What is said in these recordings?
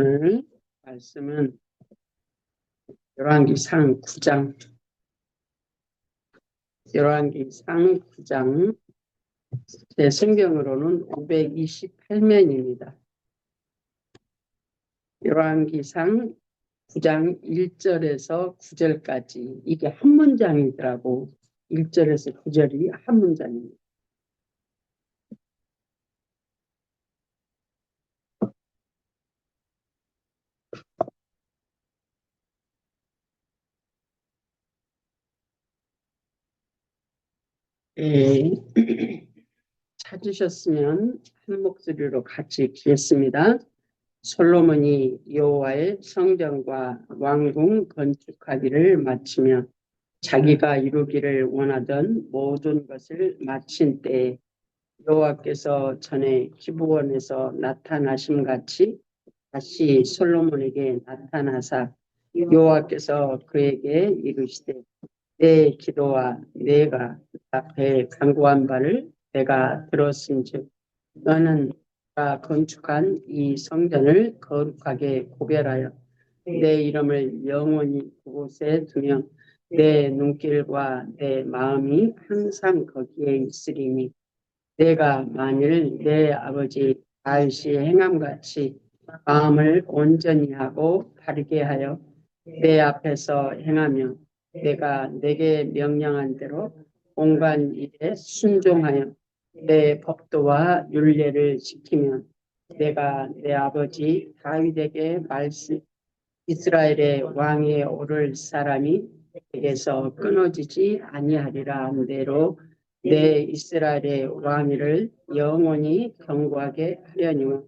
오늘 말씀은 열왕기상 9장, 열왕기상 9장, 제 성경으로는 528면입니다. 열왕기상 9장 1절에서 9절까지 이게 한 문장이더라고. 1절에서 9절이 한 문장입니다. 예, 찾으셨으면 한 목소리로 같이 읽겠습니다. 솔로몬이 여호와의 성전과 왕궁 건축하기를 마치며 자기가 이루기를 원하던 모든 것을 마친 때에 여호와께서 전에 기브온에서 나타나심 같이 다시 솔로몬에게 나타나사 여호와께서 그에게 이르시되 내 기도와 내가 앞에 간구한 바를 내가 들었은즉 너는 내가 건축한 이 성전을 거룩하게 구별하여 내 이름을 영원히 그곳에 두며 내 눈길과 내 마음이 항상 거기에 있으리니 내가 만일 내 아버지 다윗이 행함같이 마음을 온전히 하고 바르게 하여 내 앞에서 행하며 내가 내게 명령한 대로 온갖 일에 순종하여 내 법도와 율례를 지키면 내가 내 아버지 다윗에게 이스라엘의 왕에 오를 사람이 내게서 끊어지지 아니하리라 한 대로 내 이스라엘의 왕위를 영원히 견고하게 하려니와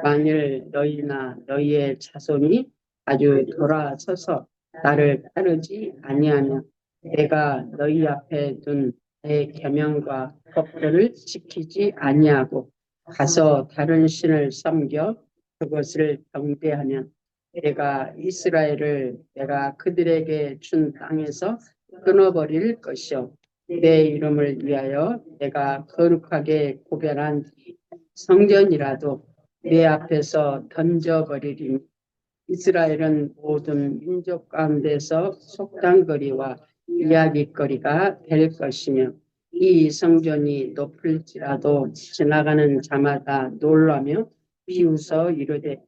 만일 너희나 너희의 자손이 아주 돌아서서 나를 따르지 아니하며 내가 너희 앞에 둔 내 계명과 법도를 지키지 아니하고 가서 다른 신을 섬겨 그것을 경배하면 내가 이스라엘을 내가 그들에게 준 땅에서 끊어버릴 것이요 내 이름을 위하여 내가 거룩하게 구별한 성전이라도 내 앞에서 던져버리리니 이스라엘은 모든 민족 가운데서 속단거리와 이야깃거리가 될 것이며 이 성전이 높을지라도 지나가는 자마다 놀라며 비웃어 이르되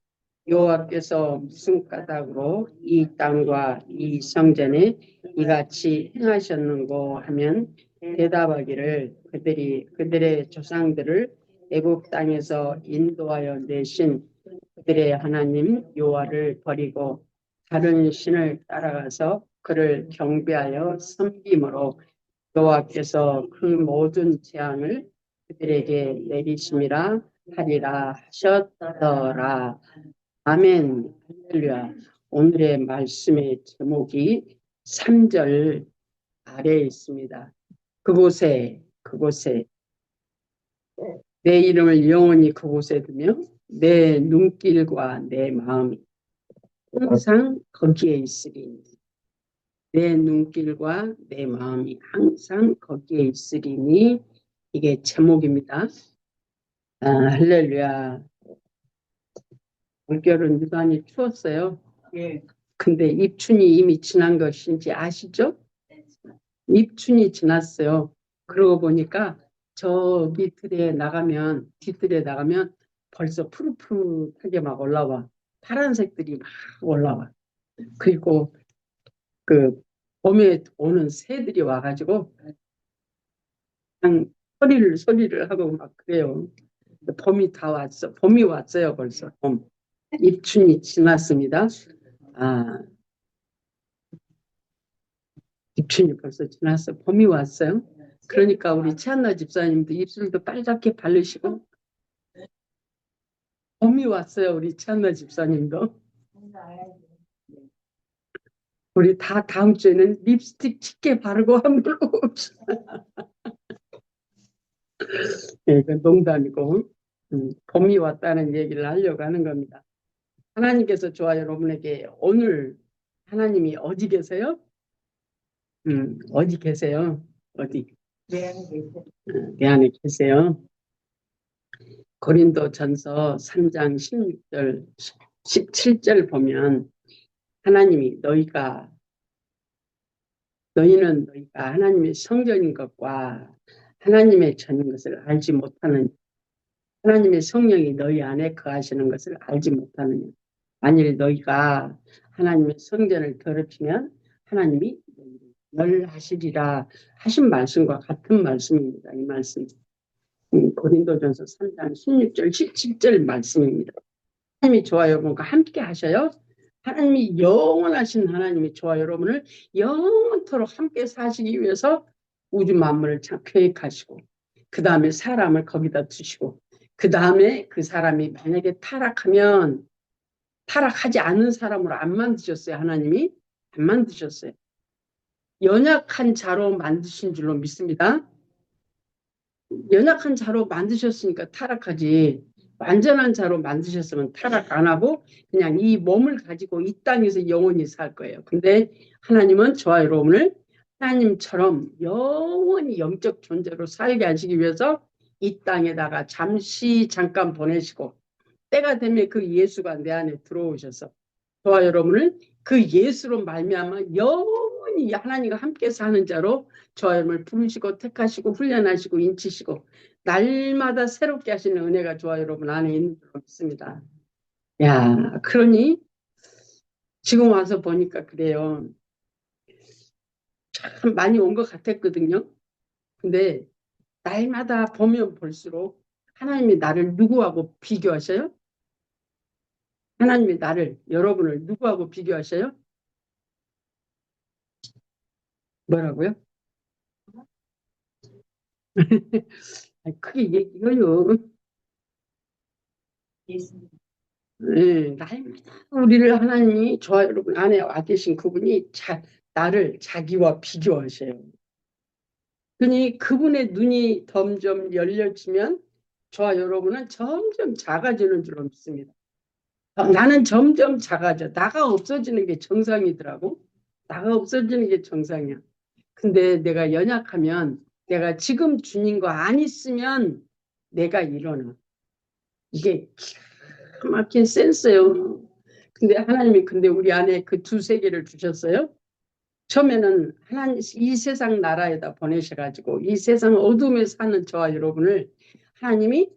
여호와께서 무슨 까닭으로 이 땅과 이 성전에 이같이 행하셨는고 하면 대답하기를 그들이 그들의 조상들을 애굽 땅에서 인도하여 내신 그들의 하나님 여호와를 버리고 다른 신을 따라가서 그를 경배하여 섬김으로 여호와께서 그 모든 재앙을 그들에게 내리심이라 하리라 하셨더라. 아멘. 할렐루야. 오늘의 말씀의 제목이 3절 아래에 있습니다. 그곳에 내 이름을 영원히 그곳에 두며 내 눈길과 내 마음이 항상 거기에 있으리니 내 눈길과 내 마음이 항상 거기에 있으리니 이게 제목입니다. 할렐루야. 올겨울은 유난히 추웠어요. 예. 근데 입춘이 이미 지난 것인지 아시죠? 입춘이 지났어요. 그러고 보니까 저 뒤뜰에 나가면 벌써 푸릇푸릇하게 막 올라와. 파란색들이 막 올라와. 그리고 그 봄에 오는 새들이 와가지고 그냥 소리를 하고 막 그래요. 봄이 다 왔어. 봄이 왔어요 벌써. 봄. 입춘이 지났습니다. 입춘이 벌써 지났어. 봄이 왔어요. 그러니까 우리 최한나 집사님도 입술도 빨갛게 바르시고 봄이 왔어요. 우리 최한나 집사님도. 우리 다 다음 주에는 립스틱 짙게 바르고 한번 봅시다. 네, 이건 농담이고 봄이 왔다는 얘기를 하려고 하는 겁니다. 하나님께서 저와 여러분에게 오늘 하나님이 어디 계세요? 어디 계세요? 어디? 내 안에 계세요. 내 안에 계세요. 고린도전서 3장 16절 17절 보면 하나님이 너희는 너희가 하나님의 성전인 것과 하나님의 전인 것을 알지 못하는 하나님의 성령이 너희 안에 거하시는 것을 알지 못하느냐. 만일 너희가 하나님의 성전을 더럽히면 하나님이 멸하시리라 하신 말씀과 같은 말씀입니다. 이 말씀. 고린도전서 3장 16절 17절 말씀입니다. 하나님이 저와 여러분과 함께 하셔요. 하나님이 영원하신 하나님이 저와 여러분을 영원토록 함께 사시기 위해서 우주 만물을 계획하시고 그 다음에 사람을 거기다 두시고 그 다음에 그 사람이 만약에 타락하면 타락하지 않는 사람으로 안 만드셨어요. 하나님이 안 만드셨어요. 연약한 자로 만드신 줄로 믿습니다. 연약한 자로 만드셨으니까 타락하지. 완전한 자로 만드셨으면 타락 안 하고 그냥 이 몸을 가지고 이 땅에서 영원히 살 거예요. 근데 하나님은 저와 여러분을 하나님처럼 영원히 영적 존재로 살게 하시기 위해서 이 땅에다가 잠깐 보내시고 때가 되면 그 예수가 내 안에 들어오셔서 저와 여러분을 그 예수로 말미암아 영원히 하나님과 함께 사는 자로 저와 여러분을 부르시고 택하시고 훈련하시고 인치시고 날마다 새롭게 하시는 은혜가 저와 여러분 안에 있는 줄 믿습니다. 야, 그러니 지금 와서 보니까 그래요. 참 많이 온 것 같았거든요. 근데 날마다 보면 볼수록 하나님이 나를 누구하고 비교하셔요? 하나님이 나를 여러분을 누구하고 비교하셔요? 뭐라고요? 크게 얘기해요. 네, 날마다 우리를 하나님이 저와 여러분 안에 와 계신 그분이 나를 자기와 비교하셔요. 그러니 그분의 눈이 점점 열려지면 저와 여러분은 점점 작아지는 줄로 믿습니다. 나는 점점 작아져. 나가 없어지는 게 정상이더라고. 나가 없어지는 게 정상이야. 근데 내가 연약하면 내가 지금 주님과 안 있으면 내가 일어나. 이게 기가 막힌 센스예요. 근데 우리 안에 그 두 세계를 주셨어요. 처음에는 하나님 이 세상 나라에다 보내셔가지고 이 세상 어둠에 사는 저와 여러분을 하나님이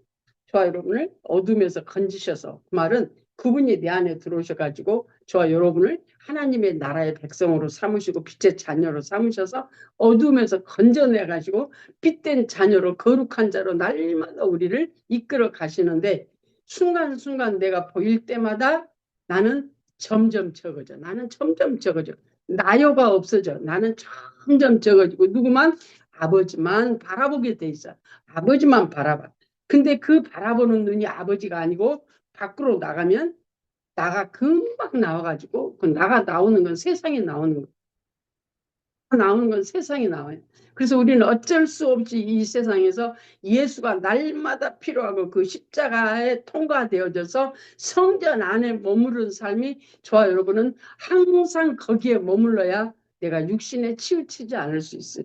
저와 여러분을 어둠에서 건지셔서 그 말은 그분이 내 안에 들어오셔가지고 저와 여러분을 하나님의 나라의 백성으로 삼으시고 빛의 자녀로 삼으셔서 어둠에서 건져내가지고 빛된 자녀로 거룩한 자로 날마다 우리를 이끌어 가시는데 순간순간 내가 보일 때마다 나는 점점 적어져. 나는 점점 적어져. 나요가 없어져. 나는 점점 적어지고 누구만 아버지만 바라보게 돼 있어. 아버지만 바라봐. 근데 그 바라보는 눈이 아버지가 아니고 밖으로 나가면 나가 금방 나와가지고 그 나가 나오는 건 세상에 나오는 거. 나오는 건 세상에 나와요. 그래서 우리는 어쩔 수 없이 이 세상에서 예수가 날마다 필요하고 그 십자가에 통과되어져서 성전 안에 머무른 삶이 저와 여러분은 항상 거기에 머물러야 내가 육신에 치우치지 않을 수 있어요.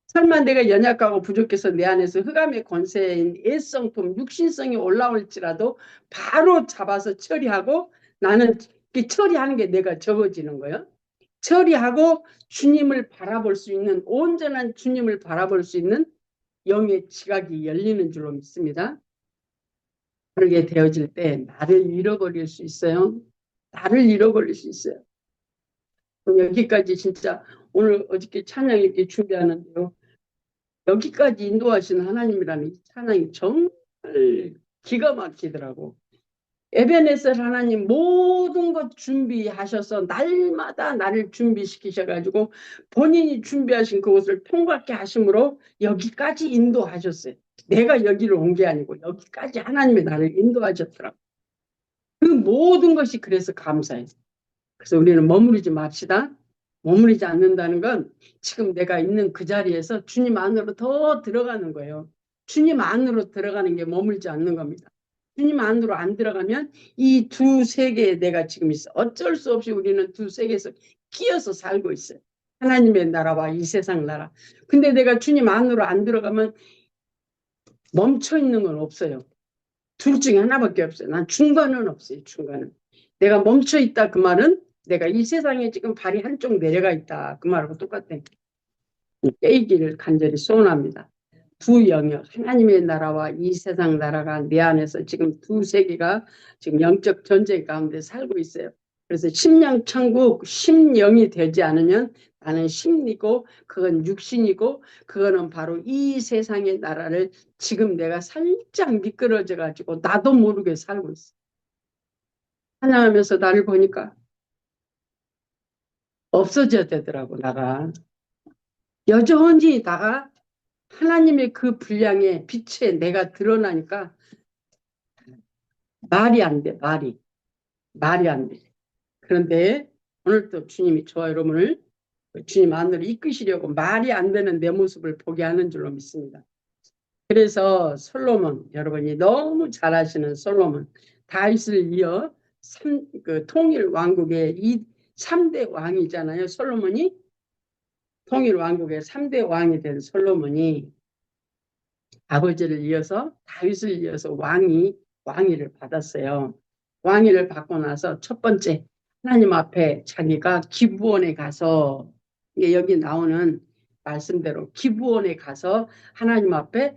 설마 내가 연약하고 부족해서 내 안에서 흑암의 권세인 애성품, 육신성이 올라올지라도 바로 잡아서 처리하고 나는 처리하는 게 내가 적어지는 거예요. 처리하고 주님을 바라볼 수 있는 온전한 주님을 바라볼 수 있는 영의 지각이 열리는 줄로 믿습니다. 그렇게 되어질 때 나를 잃어버릴 수 있어요. 나를 잃어버릴 수 있어요. 여기까지 진짜 오늘 어저께 찬양 이렇게 준비하는데요. 여기까지 인도하시는 하나님이라는 이 찬양이 정말 기가 막히더라고. 에베네셀 하나님 모든 것 준비하셔서 날마다 나를 준비시키셔가지고 본인이 준비하신 그것을 통과케 하심으로 여기까지 인도하셨어요. 내가 여기를 온 게 아니고 여기까지 하나님이 나를 인도하셨더라고. 그 모든 것이 그래서 감사해요. 그래서 우리는 머무르지 맙시다. 머무르지 않는다는 건 지금 내가 있는 그 자리에서 주님 안으로 더 들어가는 거예요. 주님 안으로 들어가는 게 머물지 않는 겁니다. 주님 안으로 안 들어가면 이 두 세계에 내가 지금 있어. 어쩔 수 없이 우리는 두 세계에서 끼어서 살고 있어요. 하나님의 나라와 이 세상 나라. 근데 내가 주님 안으로 안 들어가면 멈춰 있는 건 없어요. 둘 중에 하나밖에 없어요. 난 중간은 없어요. 중간은. 내가 멈춰 있다 그 말은 내가 이 세상에 지금 발이 한쪽 내려가 있다 그 말하고 똑같아. 깨이기를 간절히 소원합니다. 두 영역, 하나님의 나라와 이 세상 나라가 내 안에서 지금 두 세계가 지금 영적 전쟁 가운데 살고 있어요. 그래서 심령 천국, 심령이 되지 않으면 나는 심리고 그건 육신이고 그거는 바로 이 세상의 나라를 지금 내가 살짝 미끄러져 가지고 나도 모르게 살고 있어. 찬양하면서 나를 보니까 없어져야 되더라고, 나가. 여전히 나가 하나님의 그 분량에 빛에 내가 드러나니까 말이 안 돼, 말이 안 돼. 그런데 오늘 또 주님이 저와 여러분을 주님 안으로 이끄시려고 말이 안 되는 내 모습을 보게 하는 줄로 믿습니다. 그래서 솔로몬, 여러분이 너무 잘 아시는 솔로몬, 다윗을 이어 통일 왕국의 이 3대 왕이잖아요. 솔로몬이 통일 왕국의 3대 왕이 된 솔로몬이 아버지를 이어서 다윗을 이어서 왕위를 받았어요. 왕위를 받고 나서 첫 번째 하나님 앞에 자기가 기브온에 가서 여기 나오는 말씀대로 기브온에 가서 하나님 앞에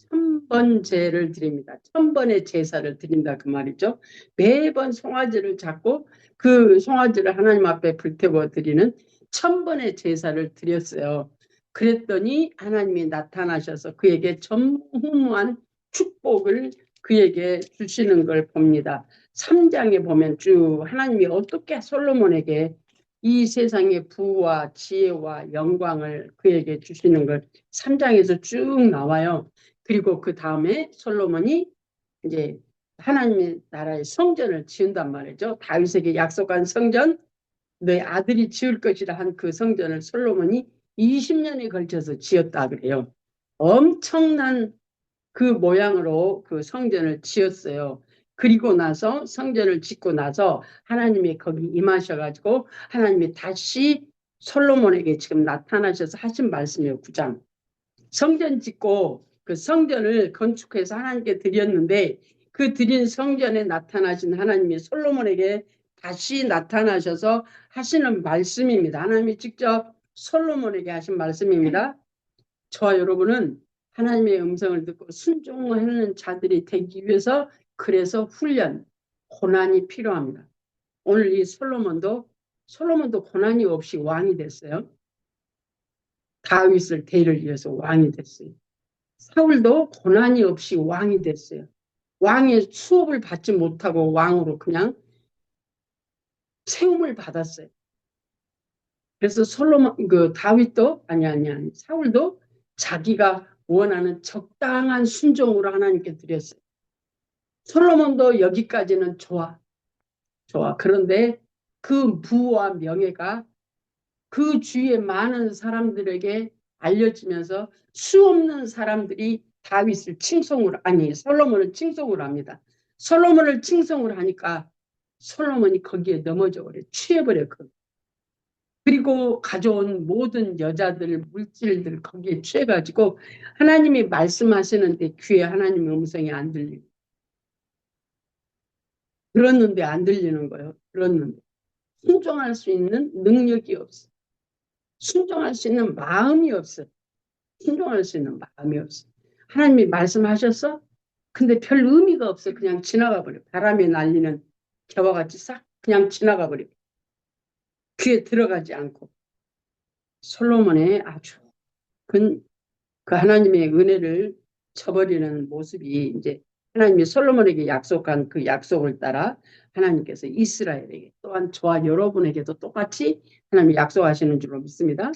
천번제를 드립니다. 천번의 제사를 드린다 그 말이죠. 매번 송아지를 잡고 그 송아지를 하나님 앞에 불태워 드리는 천번의 제사를 드렸어요. 그랬더니 하나님이 나타나셔서 그에게 전무후무한 축복을 그에게 주시는 걸 봅니다. 3장에 보면 쭉 하나님이 어떻게 솔로몬에게 이 세상의 부와 지혜와 영광을 그에게 주시는 걸 3장에서 쭉 나와요. 그리고 그 다음에 솔로몬이 이제 하나님의 나라의 성전을 지은단 말이죠. 다윗에게 약속한 성전, 내 아들이 지을 것이라 한 그 성전을 솔로몬이 20년에 걸쳐서 지었다 그래요. 엄청난 그 모양으로 그 성전을 지었어요. 그리고 나서 성전을 짓고 나서 하나님이 거기 임하셔가지고 하나님이 다시 솔로몬에게 지금 나타나셔서 하신 말씀이에요. 9장. 성전 짓고 그 성전을 건축해서 하나님께 드렸는데 그 드린 성전에 나타나신 하나님이 솔로몬에게 다시 나타나셔서 하시는 말씀입니다. 하나님이 직접 솔로몬에게 하신 말씀입니다. 저와 여러분은 하나님의 음성을 듣고 순종하는 자들이 되기 위해서 그래서 훈련, 고난이 필요합니다. 오늘 이 솔로몬도 고난이 없이 왕이 됐어요. 다윗을 대를 위해서 왕이 됐어요. 사울도 고난이 없이 왕이 됐어요. 왕의 수업을 받지 못하고 왕으로 그냥 세움을 받았어요. 그래서 다윗도 아니 사울도 자기가 원하는 적당한 순종으로 하나님께 드렸어요. 솔로몬도 여기까지는 좋아. 그런데 그 부와 명예가 그 주위의 많은 사람들에게 알려지면서 수없는 사람들이 솔로몬을 칭송을 합니다. 솔로몬을 칭송을 하니까 솔로몬이 거기에 넘어져 버려, 취해버렸거든. 그리고 가져온 모든 여자들, 물질들 거기에 취해가지고 하나님이 말씀하시는데 귀에 하나님의 음성이 안 들리고 들었는데 안 들리는 거예요. 들었는데 순종할 수 있는 능력이 없어. 순종할 수 있는 마음이 없어. 순종할 수 있는 마음이 없어. 하나님이 말씀하셨어? 근데 별 의미가 없어. 그냥 지나가 버려. 바람에 날리는 겨와 같이 싹 그냥 지나가 버려. 귀에 들어가지 않고. 솔로몬의 아주 그 하나님의 은혜를 저버리는 모습이 이제 하나님이 솔로몬에게 약속한 그 약속을 따라 하나님께서 이스라엘에게 또한 저와 여러분에게도 똑같이 하나님이 약속하시는 줄로 믿습니다.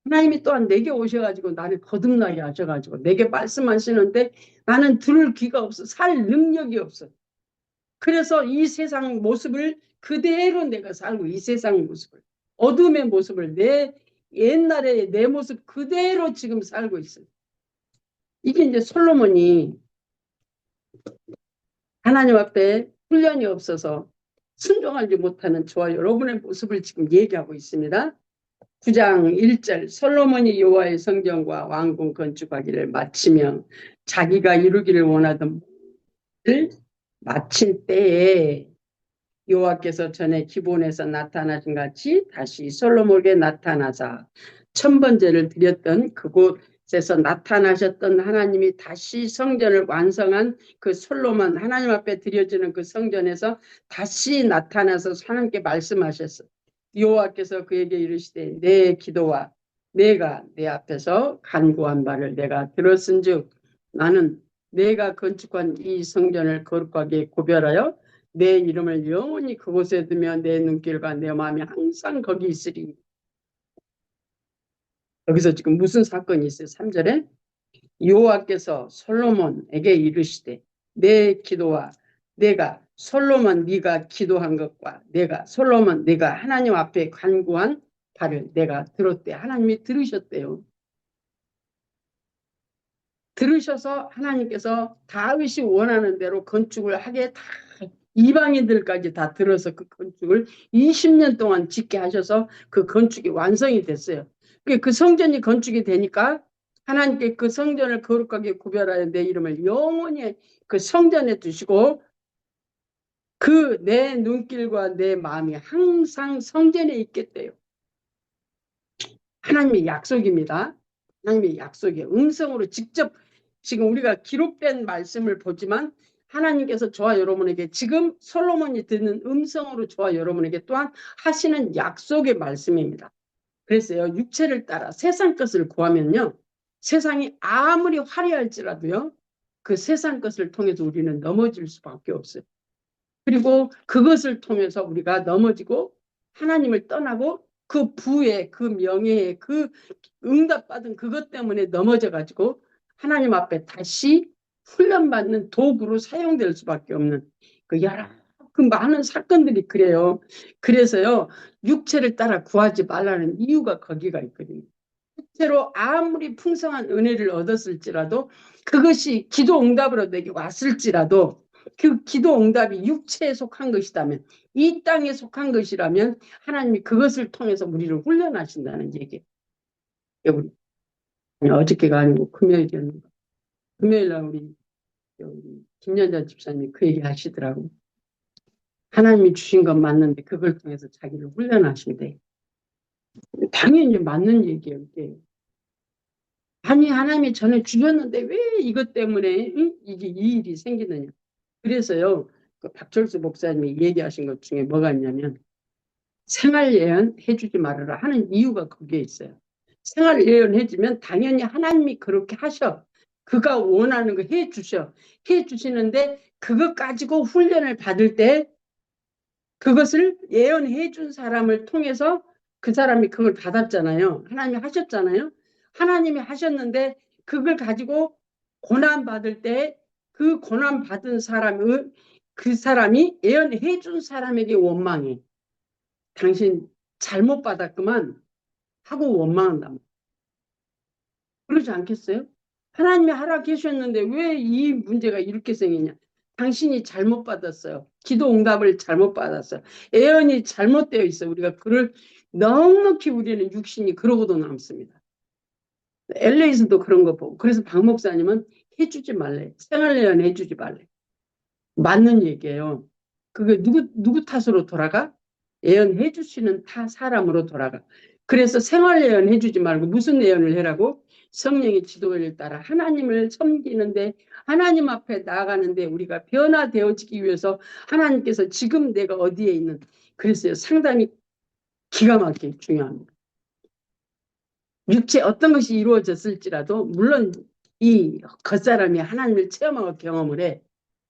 하나님이 또한 내게 오셔가지고 나를 거듭나게 하셔가지고 내게 말씀하시는데 나는 들을 귀가 없어. 살 능력이 없어. 그래서 이 세상 모습을 그대로 내가 살고 이 세상 모습을 어둠의 모습을 내 옛날에 내 모습 그대로 지금 살고 있어요. 이게 이제 솔로몬이 하나님 앞에 훈련이 없어서 순종하지 못하는 저와 여러분의 모습을 지금 얘기하고 있습니다. 9장 1절 솔로몬이 여호와의 성전과 왕궁 건축하기를 마치며 자기가 이루기를 원하던 일을 마칠 때에 여호와께서 전에 기본에서 나타나신 같이 다시 솔로몬에게 나타나사 천번제를 드렸던 그곳에서 나타나셨던 하나님이 다시 성전을 완성한 그 솔로몬 하나님 앞에 드려지는 그 성전에서 다시 나타나서 하나님께 말씀하셨어. 여호와께서 그에게 이르시되 내 기도와 내가 내 앞에서 간구한 바를 내가 들었은즉 나는 내가 건축한 이 성전을 거룩하게 구별하여 내 이름을 영원히 그곳에 두며 내 눈길과 내 마음이 항상 거기 있으리. 여기서 지금 무슨 사건이 있어요? 3절에 여호와께서 솔로몬에게 이르시되 내 기도와 내가 솔로몬 네가 기도한 것과 내가 솔로몬 네가 하나님 앞에 간구한 바를 내가 들었대. 하나님이 들으셨대요. 들으셔서 하나님께서 다윗이 원하는 대로 건축을 하게 다 이방인들까지 다 들어서 그 건축을 20년 동안 짓게 하셔서 그 건축이 완성이 됐어요. 그 성전이 건축이 되니까 하나님께 그 성전을 거룩하게 구별하여 내 이름을 영원히 그 성전에 두시고 그 내 눈길과 내 마음이 항상 성전에 있겠대요. 하나님의 약속입니다. 하나님의 약속이에요. 음성으로 직접 지금 우리가 기록된 말씀을 보지만 하나님께서 저와 여러분에게 지금 솔로몬이 듣는 음성으로 저와 여러분에게 또한 하시는 약속의 말씀입니다. 그래서요, 육체를 따라 세상 것을 구하면요, 세상이 아무리 화려할지라도요, 그 세상 것을 통해서 우리는 넘어질 수밖에 없어요. 그리고 그것을 통해서 우리가 넘어지고 하나님을 떠나고 그 부에 그 명예에 그 응답받은 그것 때문에 넘어져 가지고 하나님 앞에 다시 훈련받는 도구로 사용될 수밖에 없는 그 여러 그 많은 사건들이 그래요. 그래서요, 육체를 따라 구하지 말라는 이유가 거기가 있거든요. 실제로 아무리 풍성한 은혜를 얻었을지라도 그것이 기도 응답으로 내게 왔을지라도 그 기도 응답이 육체에 속한 것이라면 이 땅에 속한 것이라면 하나님이 그것을 통해서 우리를 훈련하신다는 얘기예요. 우리 어저께가 아니고 금요일이었는데 금요일날 우리 김연자 집사님이 그 얘기 하시더라고요. 하나님이 주신 건 맞는데 그걸 통해서 자기를 훈련하신대. 당연히 맞는 얘기예요. 이게. 아니 하나님이 전에 주셨는데 왜 이것 때문에 이게 이 일이 생기느냐. 그래서요. 그 박철수 목사님이 얘기하신 것 중에 뭐가 있냐면 생활 예언 해주지 말아라 하는 이유가 거기에 있어요. 생활 예언 해주면 당연히 하나님이 그렇게 하셔. 그가 원하는 거 해주셔. 해주시는데 그것 가지고 훈련을 받을 때 그것을 예언해 준 사람을 통해서 그 사람이 그걸 받았잖아요. 하나님이 하셨잖아요. 하나님이 하셨는데 그걸 가지고 고난받을 때 그 고난받은 사람을 그 사람이 예언해 준 사람에게 원망해. 당신 잘못 받았구만 하고 원망한다. 그러지 않겠어요? 하나님이 하라 계셨는데 왜 이 문제가 이렇게 생기냐? 당신이 잘못 받았어요. 기도 응답을 잘못 받았어요. 예언이 잘못되어 있어. 우리가 그를 넉넉히 우리는 육신이 그러고도 남습니다. LA에서도 그런 거 보고. 그래서 박 목사님은 해주지 말래. 생활 예언 해주지 말래. 맞는 얘기예요. 그게 누구 탓으로 돌아가? 예언해 주시는 사람으로 돌아가. 그래서 생활 예언 해주지 말고 무슨 예언을 해라고? 성령의 지도를 따라 하나님을 섬기는데 하나님 앞에 나아가는데 우리가 변화되어지기 위해서 하나님께서 지금 내가 어디에 있는 그래서 상당히 기가 막히게 중요합니다. 육체 어떤 것이 이루어졌을지라도 물론 이 겉사람이 하나님을 체험하고 경험을 해.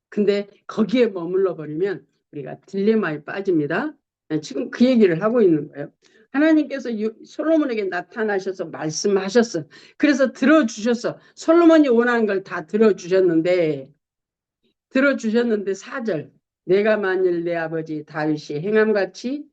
근데 거기에 머물러 버리면 우리가 딜레마에 빠집니다. 지금 그 얘기를 하고 있는 거예요. 하나님께서 솔로몬에게 나타나셔서 말씀하셨어. 그래서 들어주셨어. 솔로몬이 원하는 걸 다 들어주셨는데 4절 내가 만일 내 아버지 다윗이 행함같이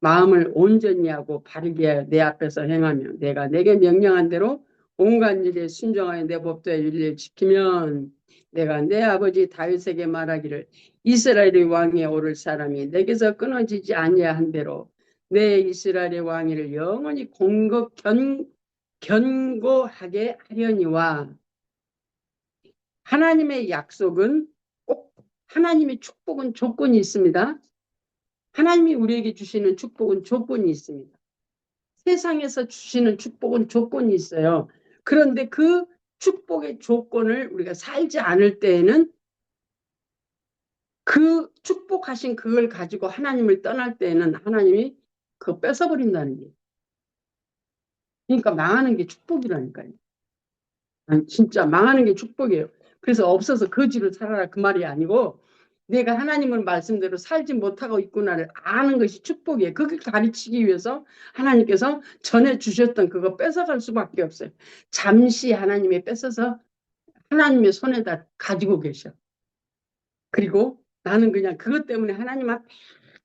마음을 온전히 하고 바르게 하여 내 앞에서 행하며 내가 내게 명령한 대로 온갖 일에 순종하여 내 법도와 윤리를 지키면 내가 내 아버지 다윗에게 말하기를 이스라엘의 왕에 오를 사람이 내게서 끊어지지 아니한 대로 내 이스라엘의 왕위를 영원히 견고하게 하려니와 하나님의 약속은 꼭 하나님의 축복은 조건이 있습니다. 하나님이 우리에게 주시는 축복은 조건이 있습니다. 세상에서 주시는 축복은 조건이 있어요. 그런데 그 축복의 조건을 우리가 살지 않을 때에는 그 축복하신 그걸 가지고 하나님을 떠날 때에는 하나님이 그거 뺏어버린다는 거예요. 그러니까 망하는 게 축복이라니까요. 아니, 진짜 망하는 게 축복이에요. 그래서 없어서 거지로 살아라 그 말이 아니고 내가 하나님의 말씀대로 살지 못하고 있구나를 아는 것이 축복이에요. 그걸 가르치기 위해서 하나님께서 전해 주셨던 그거 뺏어갈 수밖에 없어요. 잠시 하나님이 뺏어서 하나님의 손에다 가지고 계셔. 그리고 나는 그냥 그것 때문에 하나님 앞에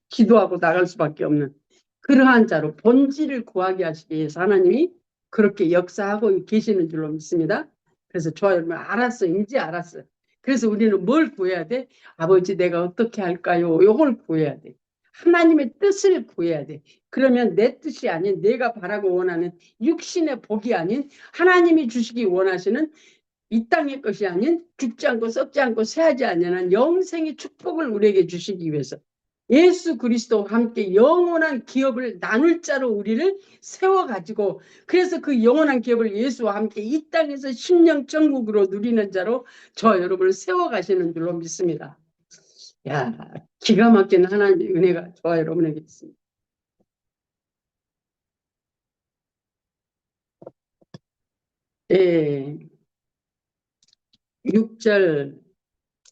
기도하고 나갈 수밖에 없는 그러한 자로 본질을 구하게 하시기 위해서 하나님이 그렇게 역사하고 계시는 줄로 믿습니다. 그래서 좋아요. 여러분 알았어. 이제 알았어. 그래서 우리는 뭘 구해야 돼? 아버지 내가 어떻게 할까요? 요걸 구해야 돼. 하나님의 뜻을 구해야 돼. 그러면 내 뜻이 아닌 내가 바라고 원하는 육신의 복이 아닌 하나님이 주시기 원하시는 이 땅의 것이 아닌 죽지 않고 썩지 않고 새하지 않는 영생의 축복을 우리에게 주시기 위해서 예수 그리스도와 함께 영원한 기업을 나눌 자로 우리를 세워가지고 그래서 그 영원한 기업을 예수와 함께 이 땅에서 심령천국으로 누리는 자로 저 여러분을 세워가시는 줄로 믿습니다. 야, 기가 막힌 하나님의 은혜가 저와 여러분에게 있습니다. 예, 6절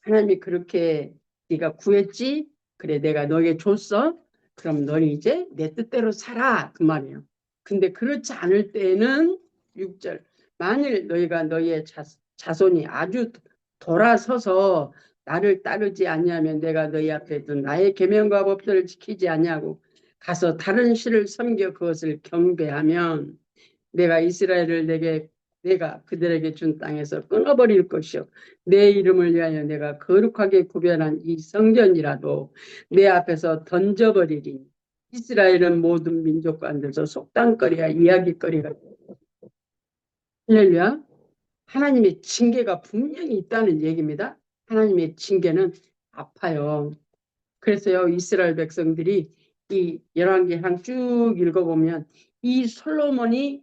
하나님이 그렇게 네가 구했지? 그래 내가 너에게 줬어? 그럼 너는 이제 내 뜻대로 살아 그 말이에요. 근데 그렇지 않을 때는 6절 만일 너희가 너희의 자손이 아주 돌아서서 나를 따르지 않냐면 내가 너희 앞에 둔 나의 계명과 법들을 지키지 않냐고 가서 다른 신을 섬겨 그것을 경배하면 내가 이스라엘을 내가 그들에게 준 땅에서 끊어버릴 것이요 내 이름을 위하여 내가 거룩하게 구별한 이 성전이라도 내 앞에서 던져버리리니 이스라엘은 모든 민족과 앉아서 속담거리와 이야기거리가 할렐루야. 하나님의 징계가 분명히 있다는 얘기입니다. 하나님의 징계는 아파요. 그래서요 이스라엘 백성들이 이 열왕기상 쭉 읽어보면 이 솔로몬이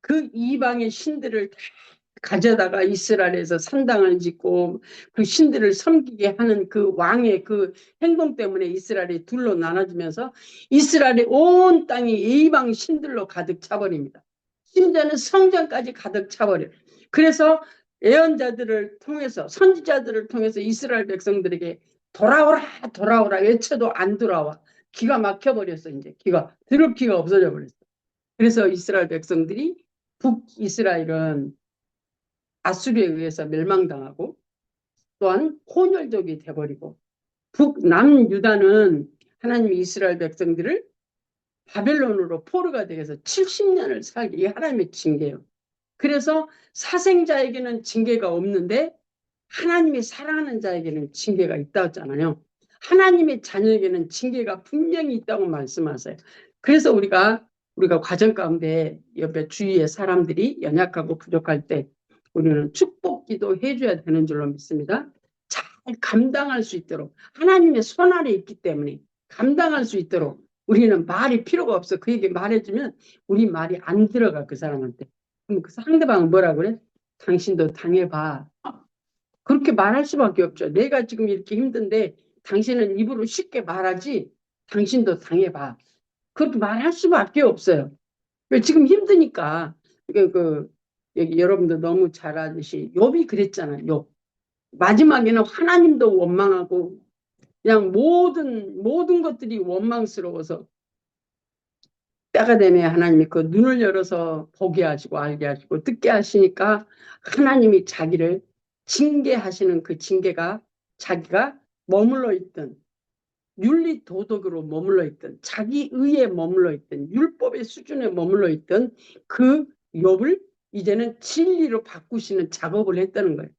그 이방의 신들을 다 가져다가 이스라엘에서 산당을 짓고 그 신들을 섬기게 하는 그 왕의 그 행동 때문에 이스라엘이 둘로 나눠지면서 이스라엘의 온 땅이 이방 신들로 가득 차버립니다. 심지어는 성전까지 가득 차버려요. 그래서 예언자들을 통해서 선지자들을 통해서 이스라엘 백성들에게 돌아오라 돌아오라 외쳐도 안 돌아와. 기가 막혀버렸어. 이제 기가 들을 기가 없어져 버렸어. 그래서 이스라엘 백성들이 북이스라엘은 아수르에 의해서 멸망당하고 또한 혼혈족이 돼버리고 북남유다는 하나님이 이스라엘 백성들을 바벨론으로 포로가 되어서 70년을 살게 이 하나님의 징계예요. 그래서 사생자에게는 징계가 없는데 하나님이 사랑하는 자에게는 징계가 있다고 했잖아요. 하나님의 자녀에게는 징계가 분명히 있다고 말씀하세요. 그래서 우리가 과정 가운데 옆에 주위의 사람들이 연약하고 부족할 때 우리는 축복 기도 해줘야 되는 줄로 믿습니다. 잘 감당할 수 있도록 하나님의 손 아래 있기 때문에 감당할 수 있도록 우리는 말이 필요가 없어. 그에게 말해주면 우리 말이 안 들어가 그 사람한테. 그럼 그 상대방은 뭐라 그래? 당신도 당해봐. 그렇게 말할 수밖에 없죠. 내가 지금 이렇게 힘든데 당신은 입으로 쉽게 말하지 당신도 당해봐. 그렇게 말할 수밖에 없어요. 지금 힘드니까. 여기 여러분도 너무 잘 아듯이 욥이 그랬잖아요. 욥. 마지막에는 하나님도 원망하고 그냥 모든 것들이 원망스러워서 때가 되면 하나님이 그 눈을 열어서 보게 하시고 알게 하시고 듣게 하시니까 하나님이 자기를 징계하시는 그 징계가 자기가 머물러 있던 윤리 도덕으로 머물러 있던 자기 의에 머물러 있던 율법의 수준에 머물러 있던 그 욥을 이제는 진리로 바꾸시는 작업을 했다는 거예요.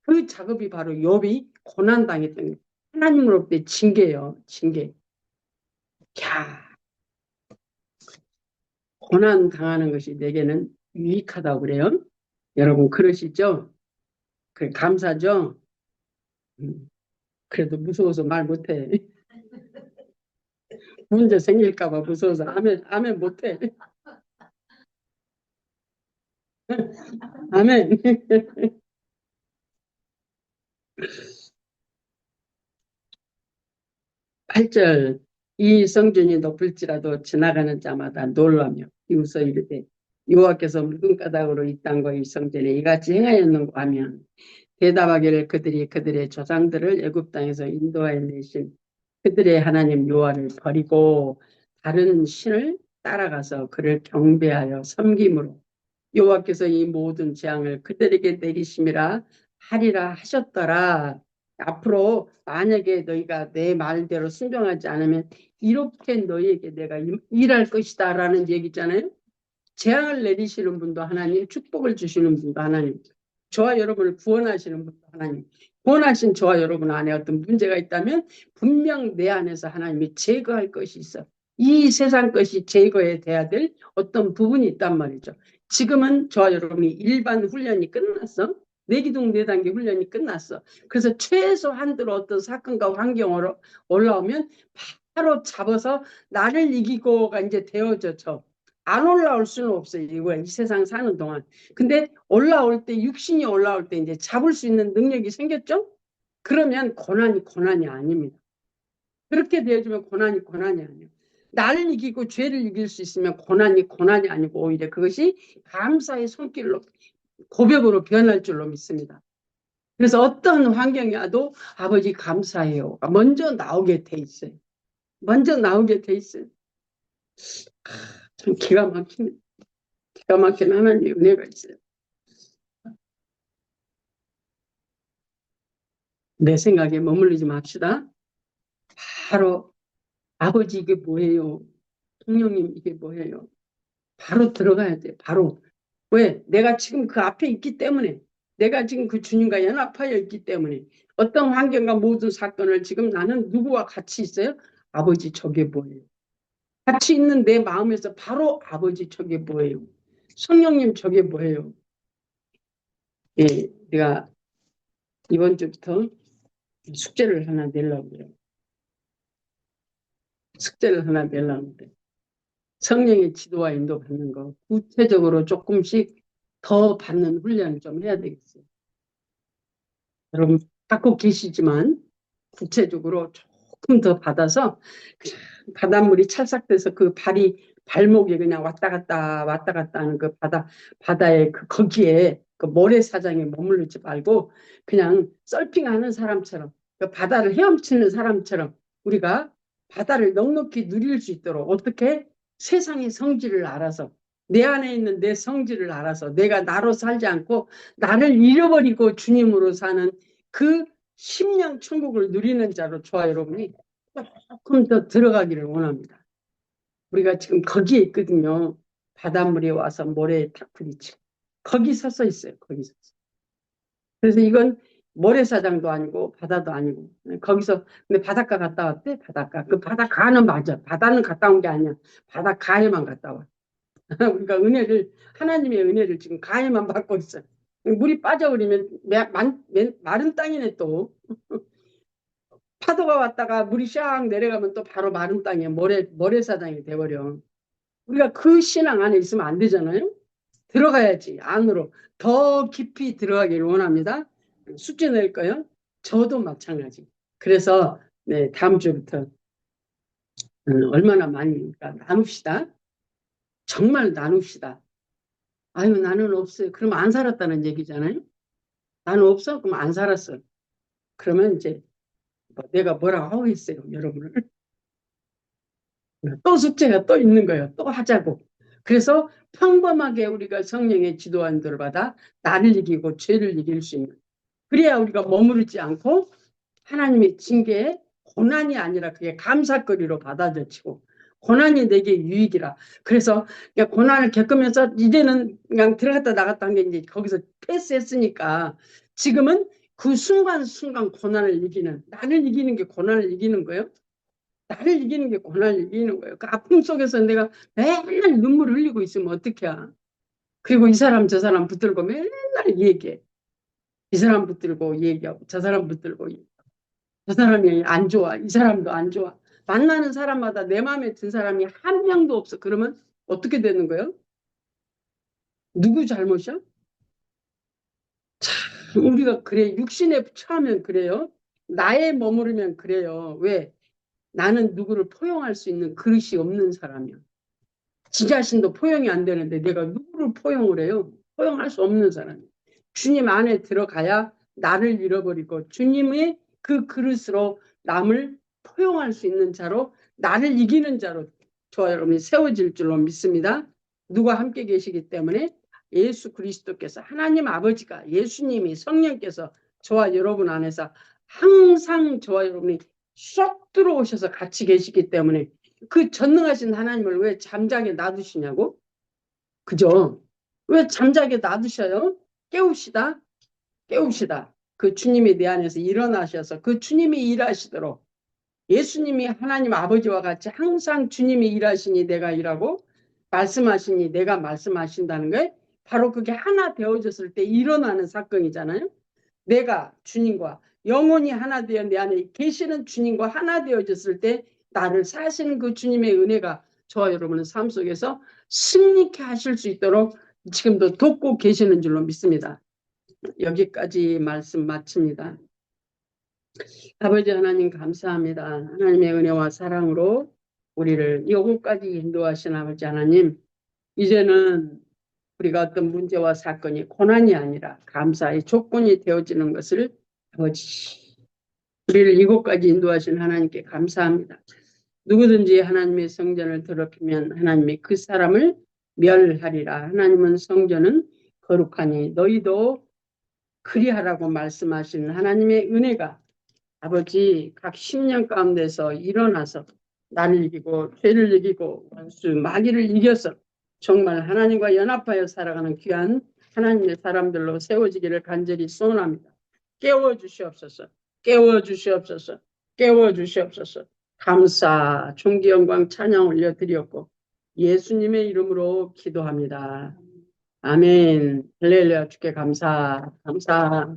그 작업이 바로 욥이 고난당했던 거예요. 하나님으로부터 징계예요. 징계. 야, 고난 당하는 것이 내게는 유익하다고 그래요. 여러분 그러시죠? 그래 감사죠? 그래도 무서워서 말 못해. 문제 생길까 봐 무서워서 아멘 못해. 아멘. 8절 이 성전이 높을지라도 지나가는 자마다 놀라며 비웃어 이르되 여호와께서 묵은 까닭으로 이 땅과 이 성전에 이같이 행하였는가 하면 대답하기를 그들이 그들의 조상들을 애굽 땅에서 인도하여 내신 그들의 하나님 여호와를 버리고 다른 신을 따라가서 그를 경배하여 섬김으로 여호와께서 이 모든 재앙을 그들에게 내리심이라 하리라 하셨더라. 앞으로 만약에 너희가 내 말대로 순종하지 않으면 이렇게 너희에게 내가 일할 것이다라는 얘기잖아요. 재앙을 내리시는 분도 하나님, 축복을 주시는 분도 하나님, 저와 여러분을 구원하시는 분도 하나님, 구원하신 저와 여러분 안에 어떤 문제가 있다면 분명 내 안에서 하나님이 제거할 것이 있어. 이 세상 것이 제거해야 돼야 될 어떤 부분이 있단 말이죠. 지금은 저와 여러분이 일반 훈련이 끝났어. 내기둥 내단계 훈련이 끝났어. 그래서 최소한대로 어떤 사건과 환경으로 올라오면 바로 잡아서 나를 이기고가 이제 되어져. 안 올라올 수는 없어요. 이거 이 세상 사는 동안. 근데 올라올 때 육신이 올라올 때 이제 잡을 수 있는 능력이 생겼죠? 그러면 고난이 아닙니다. 그렇게 되어주면 고난이 아니에요. 나를 이기고 죄를 이길 수 있으면 고난이 아니고 오히려 그것이 감사의 손길로 고백으로 변할 줄로 믿습니다. 그래서 어떤 환경이 와도 아버지 감사해요. 먼저 나오게 돼 있어요. 먼저 나오게 돼 있어요. 참 기가 막히네. 기가 막힌 하나님의 은혜가 있어요. 내 생각에 머물리지 맙시다. 바로 아버지 이게 뭐예요? 성령님 이게 뭐예요? 바로 들어가야 돼. 바로. 왜? 내가 지금 그 앞에 있기 때문에. 내가 지금 그 주님과 연합하여 있기 때문에. 어떤 환경과 모든 사건을 지금 나는 누구와 같이 있어요? 아버지 저게 뭐예요? 같이 있는 내 마음에서 바로 아버지 저게 뭐예요? 성령님 저게 뭐예요? 예, 내가 이번 주부터 숙제를 하나 내려고 해요. 숙제를 하나 내려고 합니다. 성령의 지도와 인도 받는 거 구체적으로 조금씩 더 받는 훈련을 좀 해야 되겠어요. 여러분 갖고 계시지만 구체적으로 조금 더 받아서 그냥 바닷물이 찰싹돼서 그 발목에 그냥 왔다 갔다 하는 그 바다의 그 거기에 그 모래사장에 머무르지 말고 그냥 서핑하는 사람처럼 그 바다를 헤엄치는 사람처럼 우리가 바다를 넉넉히 누릴 수 있도록 어떻게 세상의 성질을 알아서 내 안에 있는 내 성질을 알아서 내가 나로 살지 않고 나를 잃어버리고 주님으로 사는 그 심령 천국을 누리는 자로 저와 여러분이 조금 더 들어가기를 원합니다. 우리가 지금 거기에 있거든요. 바닷물에 와서 모래에 탁 부딪히고 거기 서서 있어요. 거기 서서. 그래서 이건 모래사장도 아니고 바다도 아니고 거기서 근데 바닷가 갔다 왔대. 바닷가. 그 바닷가는 맞아. 바다는 갔다 온 게 아니야. 바닷가에만 갔다 와. 우리가 하나님의 은혜를 지금 가에만 받고 있어요. 물이 빠져버리면 마른 땅이네 또. 파도가 왔다가 물이 샥 내려가면 또 바로 마른 땅에 모래사장이 돼버려. 우리가 그 신앙 안에 있으면 안 되잖아요. 들어가야지 안으로 더 깊이 들어가기를 원합니다. 숙제 낼 거요. 저도 마찬가지. 그래서 네, 다음 주부터 얼마나 많이 나눕시다. 정말 나눕시다. 아유 나는 없어요. 그럼 안 살았다는 얘기잖아요. 나는 없어? 그럼 안 살았어. 그러면 이제 내가 뭐라고 하겠어요, 여러분을. 또 숙제가 또 있는 거예요. 또 하자고. 그래서 평범하게 우리가 성령의 지도와 인도를 받아 나를 이기고 죄를 이길 수 있는. 그래야 우리가 머무르지 않고 하나님의 징계에 고난이 아니라 그게 감사거리로 받아들이고 고난이 내게 유익이라. 그래서 그냥 고난을 겪으면서 이제는 그냥 들어갔다 나갔다 한 게 이제 거기서 패스했으니까 지금은 그 순간순간 고난을 이기는 나를 이기는 게 고난을 이기는 거예요. 나를 이기는 게 고난을 이기는 거예요. 그 아픔 속에서 내가 맨날 눈물 흘리고 있으면 어떡해. 그리고 이 사람 저 사람 붙들고 맨날 얘기해. 이 사람 붙들고 얘기하고 저 사람 붙들고 저 사람이 안 좋아. 이 사람도 안 좋아. 만나는 사람마다 내 마음에 든 사람이 한 명도 없어. 그러면 어떻게 되는 거예요? 누구 잘못이야? 우리가 그래. 육신에 처하면 그래요. 나에 머무르면 그래요. 왜? 나는 누구를 포용할 수 있는 그릇이 없는 사람이야. 지 자신도 포용이 안 되는데 내가 누구를 포용을 해요? 포용할 수 없는 사람이야. 주님 안에 들어가야 나를 잃어버리고 주님의 그 그릇으로 남을 포용할 수 있는 자로 나를 이기는 자로 저와 여러분이 세워질 줄로 믿습니다. 누가 함께 계시기 때문에 예수 그리스도께서 하나님 아버지가 예수님이 성령께서 저와 여러분 안에서 항상 저와 여러분이 쏙 들어오셔서 같이 계시기 때문에 그 전능하신 하나님을 왜 잠자게 놔두시냐고? 그죠? 왜 잠자게 놔두셔요? 깨웁시다. 깨웁시다. 그 주님이 내 안에서 일어나셔서 그 주님이 일하시도록 예수님이 하나님 아버지와 같이 항상 주님이 일하시니 내가 일하고 말씀하시니 내가 말씀하신다는 거예요. 바로 그게 하나 되어졌을 때 일어나는 사건이잖아요. 내가 주님과 영혼이 하나 되어 내 안에 계시는 주님과 하나 되어졌을 때 나를 사시는 그 주님의 은혜가 저와 여러분의 삶 속에서 승리케 하실 수 있도록 지금도 돕고 계시는 줄로 믿습니다. 여기까지 말씀 마칩니다. 아버지 하나님 감사합니다. 하나님의 은혜와 사랑으로 우리를 여기까지 인도하신 아버지 하나님, 이제는 우리가 어떤 문제와 사건이 고난이 아니라 감사의 조건이 되어지는 것을 아버지, 우리를 이곳까지 인도하신 하나님께 감사합니다. 누구든지 하나님의 성전을 더럽히면 하나님이 그 사람을 멸하리라. 하나님은 성전은 거룩하니 너희도 그리하라고 말씀하시는 하나님의 은혜가 아버지 각 10년 가운데서 일어나서 나를 이기고 죄를 이기고 원수 마귀를 이겨서 정말 하나님과 연합하여 살아가는 귀한 하나님의 사람들로 세워지기를 간절히 소원합니다. 깨워주시옵소서. 깨워주시옵소서. 깨워주시옵소서. 감사, 존귀, 영광, 찬양 올려드렸고 예수님의 이름으로 기도합니다. 아멘. 할렐루야. 주께 감사. 감사.